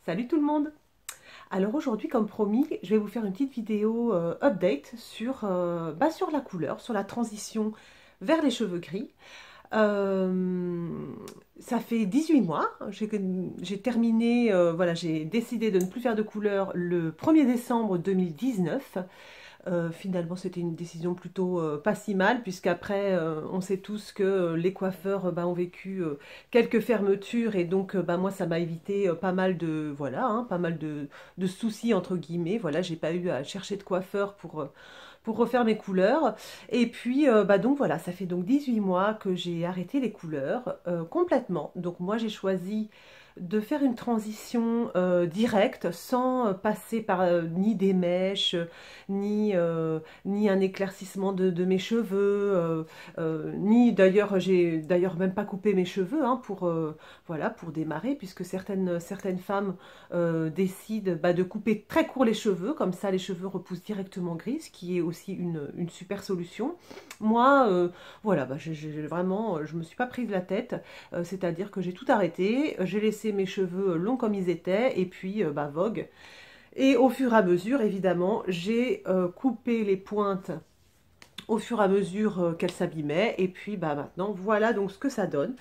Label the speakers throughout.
Speaker 1: Salut tout le monde! Alors aujourd'hui, comme promis, je vais vous faire une petite vidéo update sur la couleur, sur la transition vers les cheveux gris. Euh, Ça fait 18 mois, j'ai terminé, voilà, j'ai décidé de ne plus faire de couleur le 1er décembre 2019. Finalement, c'était une décision plutôt pas si mal, puisqu'après, on sait tous que les coiffeurs ont vécu quelques fermetures, et donc moi, ça m'a évité pas mal de, voilà, hein, pas mal de soucis, entre guillemets. Voilà, j'ai pas eu à chercher de coiffeur pour refaire mes couleurs. Et puis, donc voilà, ça fait donc 18 mois que j'ai arrêté les couleurs complètement. Donc moi, j'ai choisi de faire une transition directe, sans passer par ni des mèches, ni un éclaircissement de mes cheveux, ni d'ailleurs, j'ai d'ailleurs même pas coupé mes cheveux, hein, voilà, pour démarrer, puisque certaines femmes décident de couper très court les cheveux, comme ça les cheveux repoussent directement gris, ce qui est aussi une super solution. Moi, voilà, vraiment, je me suis pas prise la tête, c'est-à-dire que j'ai tout arrêté, j'ai laissé mes cheveux longs comme ils étaient, et puis vogue. Et au fur et à mesure, évidemment, j'ai coupé les pointes au fur et à mesure qu'elles s'abîmaient. Et puis maintenant, voilà donc ce que ça donne.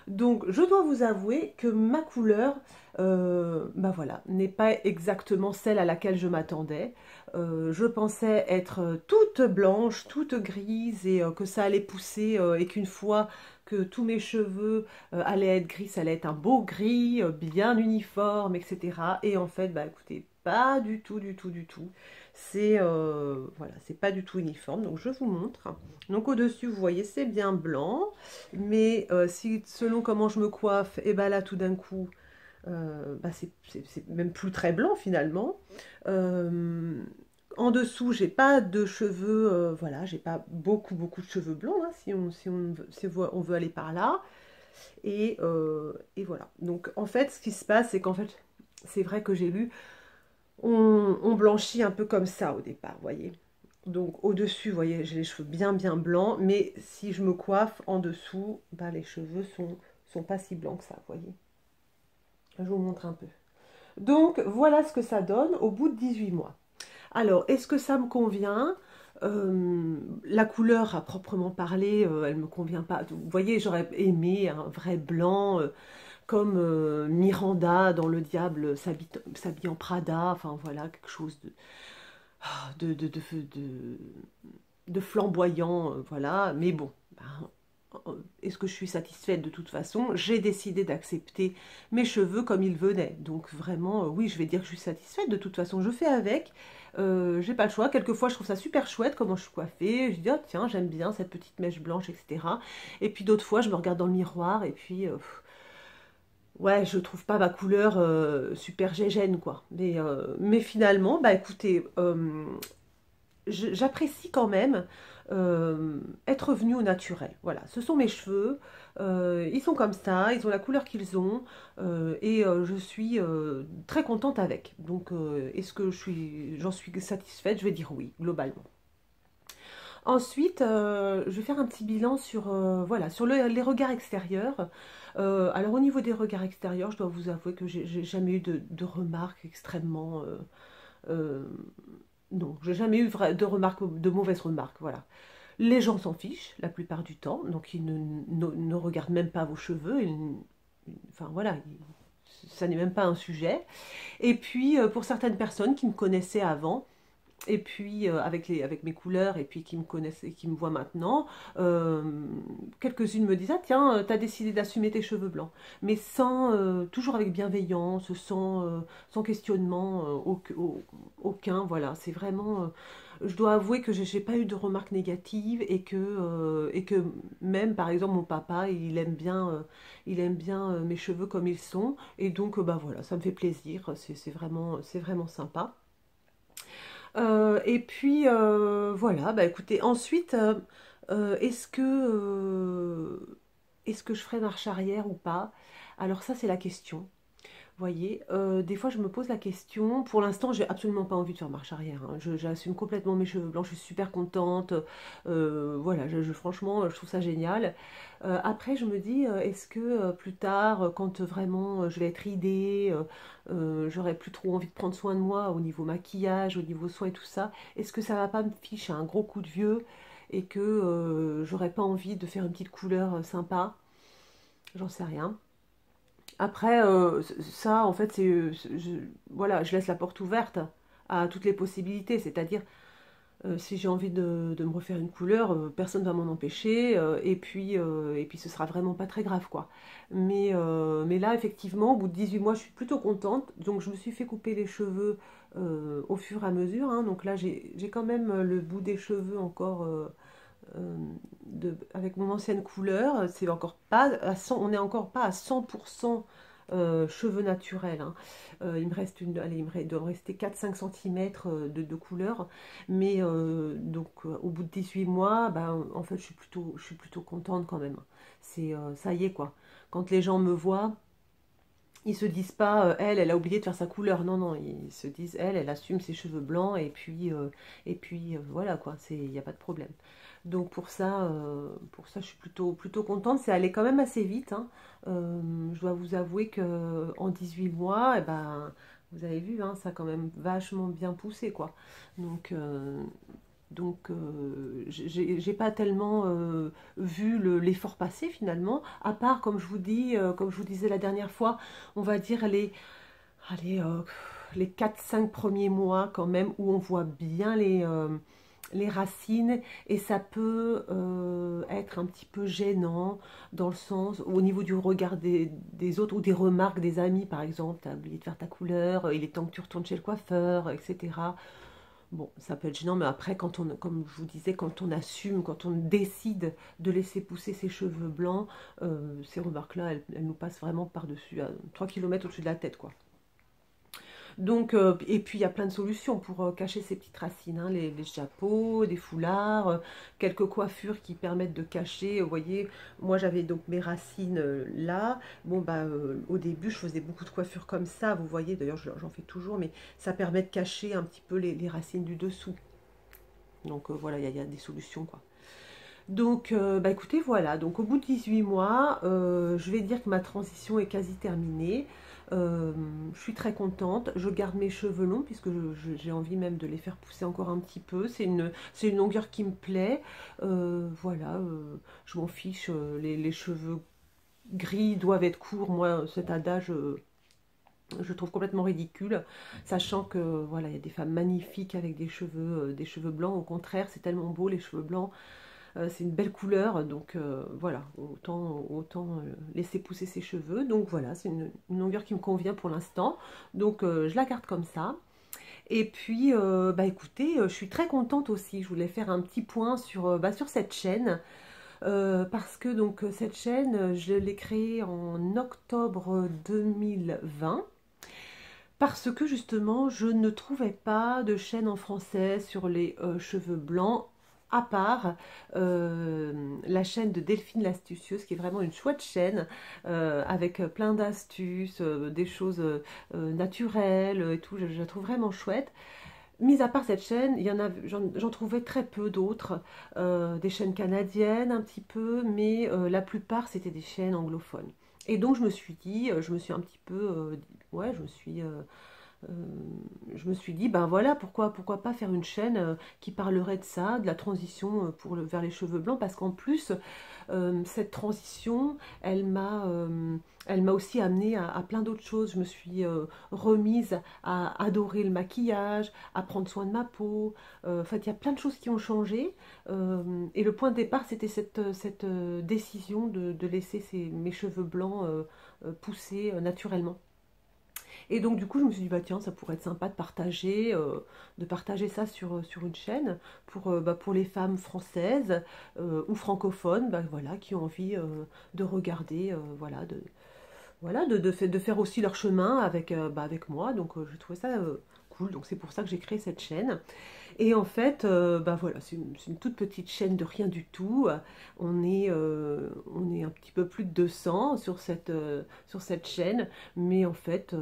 Speaker 1: Donc je dois vous avouer que ma couleur, voilà, n'est pas exactement celle à laquelle je m'attendais. Je pensais être toute blanche, toute grise, et que ça allait pousser, et qu'une fois que tous mes cheveux allaient être gris, ça allait être un beau gris, bien uniforme, etc. Et en fait, écoutez, pas du tout, du tout, du tout. C'est voilà, c'est pas du tout uniforme. Donc je vous montre. Donc au-dessus, vous voyez, c'est bien blanc. Mais si selon comment je me coiffe, et là tout d'un coup, c'est même plus très blanc finalement. Euh, En dessous, j'ai pas de cheveux, voilà, j'ai pas beaucoup de cheveux blancs, hein, si on veut aller par là. Et voilà. Donc en fait, ce qui se passe, c'est qu'en fait, c'est vrai que j'ai lu, on blanchit un peu comme ça au départ, vous voyez. Donc au-dessus, vous voyez, j'ai les cheveux bien blancs, mais si je me coiffe en dessous, les cheveux sont pas si blancs que ça, vous voyez. Je vous montre un peu. Donc voilà ce que ça donne au bout de 18 mois. Alors, est-ce que ça me convient? La couleur à proprement parler, elle me convient pas. Vous voyez, j'aurais aimé un vrai blanc, comme Miranda dans Le Diable s'habille en Prada, enfin voilà, quelque chose de, de, de, de- de flamboyant, voilà. Mais bon, est-ce que je suis satisfaite? De toute façon, j'ai décidé d'accepter mes cheveux comme ils venaient. Donc vraiment, oui, je vais dire que je suis satisfaite. De toute façon, je fais avec. J'ai pas le choix. Quelquefois, je trouve ça super chouette comment je suis coiffée. Je dis, oh, tiens, j'aime bien cette petite mèche blanche, etc. Et puis d'autres fois, je me regarde dans le miroir et puis, ouais, je trouve pas ma couleur super gégène, quoi. Mais finalement, écoutez, j'apprécie quand même être revenue au naturel. Voilà, ce sont mes cheveux, ils sont comme ça, ils ont la couleur qu'ils ont, et je suis très contente avec. Donc, est-ce que j'en suis satisfaite? Je vais dire oui, globalement. Ensuite, je vais faire un petit bilan sur, voilà, sur les regards extérieurs. Alors au niveau des regards extérieurs, je dois vous avouer que j'ai jamais eu de remarques extrêmement... euh, non, j'ai jamais eu de remarques, de mauvaises remarques, voilà. Les gens s'en fichent la plupart du temps, donc ils ne regardent même pas vos cheveux. Enfin voilà, ça n'est même pas un sujet. Et puis pour certaines personnes qui me connaissaient avant, et puis avec mes couleurs, et puis qui me connaissent et qui me voient maintenant, euh, quelques-unes me disent, ah tiens, t'as décidé d'assumer tes cheveux blancs, mais toujours avec bienveillance, sans questionnement aucun. Voilà, c'est vraiment, je dois avouer que j'ai pas eu de remarques négatives, et que même par exemple mon papa, il aime bien mes cheveux comme ils sont, et donc voilà, ça me fait plaisir, c'est vraiment sympa. Et puis voilà, écoutez, ensuite, est-ce que je ferai marche arrière ou pas? Alors ça, c'est la question. Voyez, des fois je me pose la question, pour l'instant j'ai absolument pas envie de faire marche arrière, hein. J'assume complètement mes cheveux blancs, je suis super contente, voilà, franchement je trouve ça génial. Après je me dis, est-ce que plus tard, quand vraiment je vais être ridée, j'aurai plus trop envie de prendre soin de moi au niveau maquillage, au niveau soin et tout ça, est-ce que ça va pas me ficher un gros coup de vieux et que j'aurais pas envie de faire une petite couleur sympa? J'en sais rien. Après, ça, en fait, voilà, je laisse la porte ouverte à toutes les possibilités. C'est-à-dire, si j'ai envie de me refaire une couleur, personne ne va m'en empêcher. Et puis, ce sera vraiment pas très grave, quoi. Mais là, effectivement, au bout de 18 mois, je suis plutôt contente. Donc, je me suis fait couper les cheveux au fur et à mesure, hein. Donc là, j'ai quand même le bout des cheveux encore. euh, Avec mon ancienne couleur, c'est encore pas à 100, on n'est encore pas à 100% cheveux naturels, hein. Il me reste allez, il doit me rester 4-5 cm de couleur, mais au bout de 18 mois, ben, en fait, je suis plutôt contente quand même. Ça y est quoi. Quand les gens me voient, ils se disent pas, elle a oublié de faire sa couleur. Non, non, ils se disent, elle assume ses cheveux blancs et puis voilà quoi, il n'y a pas de problème. Donc pour ça, je suis plutôt contente. C'est allé quand même assez vite, hein. Je dois vous avouer que en 18 mois, eh ben, vous avez vu, hein, ça a quand même vachement bien poussé quoi. Donc j'ai pas tellement vu l'effort passer finalement, à part, comme je vous dis, comme je vous disais la dernière fois, on va dire allez, les 4-5 premiers mois quand même, où on voit bien les racines, et ça peut être un petit peu gênant, dans le sens, au niveau du regard des autres, ou des remarques des amis, par exemple, t'as oublié de faire ta couleur, il est temps que tu retournes chez le coiffeur, etc. Bon, ça peut être gênant, mais après, comme je vous disais, quand on assume, quand on décide de laisser pousser ses cheveux blancs, ces remarques-là, elles nous passent vraiment par-dessus, à 3 km au-dessus de la tête, quoi. Donc, et puis il y a plein de solutions pour cacher ces petites racines, hein, les chapeaux, des foulards, quelques coiffures qui permettent de cacher. Vous voyez, moi j'avais donc mes racines là. Bon, bah, au début, je faisais beaucoup de coiffures comme ça, vous voyez, d'ailleurs j'en fais toujours, mais ça permet de cacher un petit peu les racines du dessous. Donc voilà, il y a des solutions, quoi. Donc, bah écoutez, voilà. Donc, au bout de 18 mois, je vais dire que ma transition est quasi terminée. Euh, je suis très contente. Je garde mes cheveux longs puisque j'ai envie même de les faire pousser encore un petit peu. C'est une longueur qui me plaît. Voilà, je m'en fiche. Les cheveux gris doivent être courts. Moi, cet adage, je le trouve complètement ridicule, sachant que voilà, il y a des femmes magnifiques avec des cheveux blancs. Au contraire, c'est tellement beau les cheveux blancs. C'est une belle couleur, donc voilà, autant laisser pousser ses cheveux. Donc voilà, c'est une longueur qui me convient pour l'instant. Donc je la garde comme ça. Et puis, bah écoutez, je suis très contente aussi. Je voulais faire un petit point sur cette chaîne. Parce que donc cette chaîne, je l'ai créée en octobre 2020. Parce que justement, je ne trouvais pas de chaîne en français sur les cheveux blancs, à part la chaîne de Delphine l'Astucieuse, qui est vraiment une chouette chaîne, avec plein d'astuces, des choses naturelles et tout, je la trouve vraiment chouette. Mis à part cette chaîne, j'en trouvais très peu d'autres, des chaînes canadiennes un petit peu, mais la plupart c'était des chaînes anglophones. Et donc je me suis dit, je me suis un petit peu, ouais, euh, je me suis dit, ben voilà, pourquoi pas faire une chaîne qui parlerait de ça, de la transition vers les cheveux blancs, parce qu'en plus, cette transition, elle m'a aussi amené à plein d'autres choses. Je me suis remise à adorer le maquillage, à prendre soin de ma peau. En fait, il y a plein de choses qui ont changé. Et le point de départ, c'était cette décision de laisser mes cheveux blancs pousser naturellement. Et donc du coup, je me suis dit, bah tiens, ça pourrait être sympa de partager ça sur une chaîne pour les femmes françaises ou francophones, bah, voilà, qui ont envie de regarder, de faire aussi leur chemin avec moi. Donc je trouvais ça cool. Donc c'est pour ça que j'ai créé cette chaîne. Et en fait, bah voilà, c'est une toute petite chaîne de rien du tout. On est un petit peu plus de 200 sur cette chaîne, mais en fait,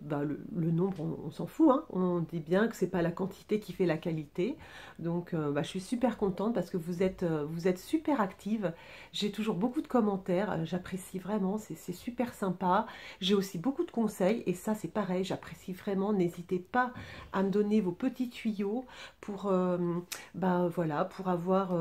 Speaker 1: bah le nombre, on s'en fout, hein. On dit bien que c'est pas la quantité qui fait la qualité. Donc, bah, je suis super contente parce que vous êtes super active. J'ai toujours beaucoup de commentaires, j'apprécie vraiment, c'est super sympa. J'ai aussi beaucoup de conseils et ça, c'est pareil, j'apprécie vraiment. N'hésitez pas à me donner vos petits tuyaux pour, bah, voilà, pour avoir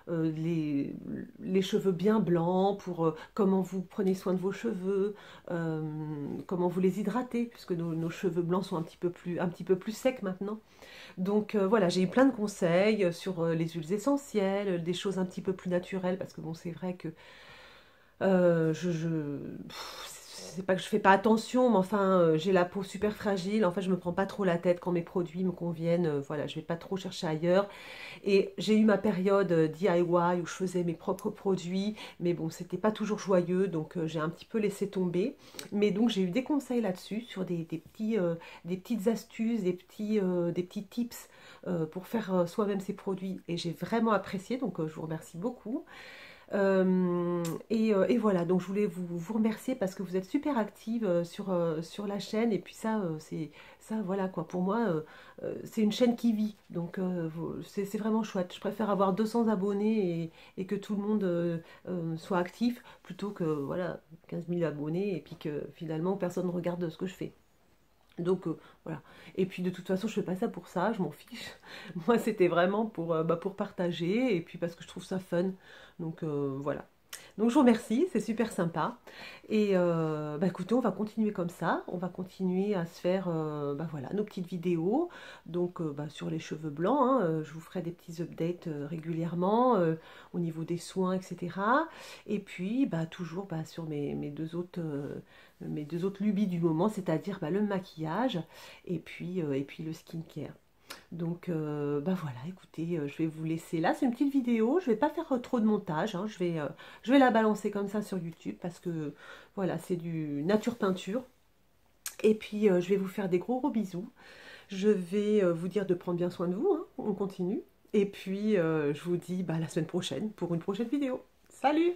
Speaker 1: les cheveux bien blancs, pour comment vous prenez soin de vos cheveux, euh, comment vous les hydratez, puisque nos cheveux blancs sont un petit peu plus secs maintenant. Donc voilà, j'ai eu plein de conseils sur les huiles essentielles, des choses un petit peu plus naturelles, parce que bon, c'est vrai que c'est pas que je fais pas attention, mais enfin, j'ai la peau super fragile. En fait, je me prends pas trop la tête quand mes produits me conviennent. Voilà, je vais pas trop chercher ailleurs. Et j'ai eu ma période DIY où je faisais mes propres produits, mais bon, c'était pas toujours joyeux, donc j'ai un petit peu laissé tomber. Mais donc, j'ai eu des conseils là-dessus, sur des petites astuces, des petits tips pour faire soi-même ses produits. Et j'ai vraiment apprécié, donc je vous remercie beaucoup. Et voilà, donc je voulais vous remercier parce que vous êtes super active sur la chaîne. Et puis ça, ça, voilà quoi, pour moi, c'est une chaîne qui vit. Donc c'est vraiment chouette. Je préfère avoir 200 abonnés et que tout le monde soit actif plutôt que voilà, 15 000 abonnés et puis que finalement personne ne regarde ce que je fais. Donc voilà. Et puis de toute façon, je fais pas ça pour ça, je m'en fiche. Moi, c'était vraiment bah, pour partager et puis parce que je trouve ça fun. Donc voilà. Donc je vous remercie, c'est super sympa. Et bah, écoutez, on va continuer comme ça. On va continuer à se faire bah, voilà, nos petites vidéos. Donc bah, sur les cheveux blancs, hein, je vous ferai des petits updates régulièrement au niveau des soins, etc. Et puis bah, toujours bah, sur mes deux autres lubies du moment, c'est-à-dire bah, le maquillage et puis le skincare. Donc bah voilà, écoutez, je vais vous laisser là. C'est une petite vidéo, je vais pas faire trop de montage, hein. Je vais la balancer comme ça sur YouTube parce que voilà, c'est du nature peinture. Et puis je vais vous faire des gros gros bisous. Je vais vous dire de prendre bien soin de vous, hein. On continue. Et puis je vous dis bah, à la semaine prochaine pour une prochaine vidéo. Salut!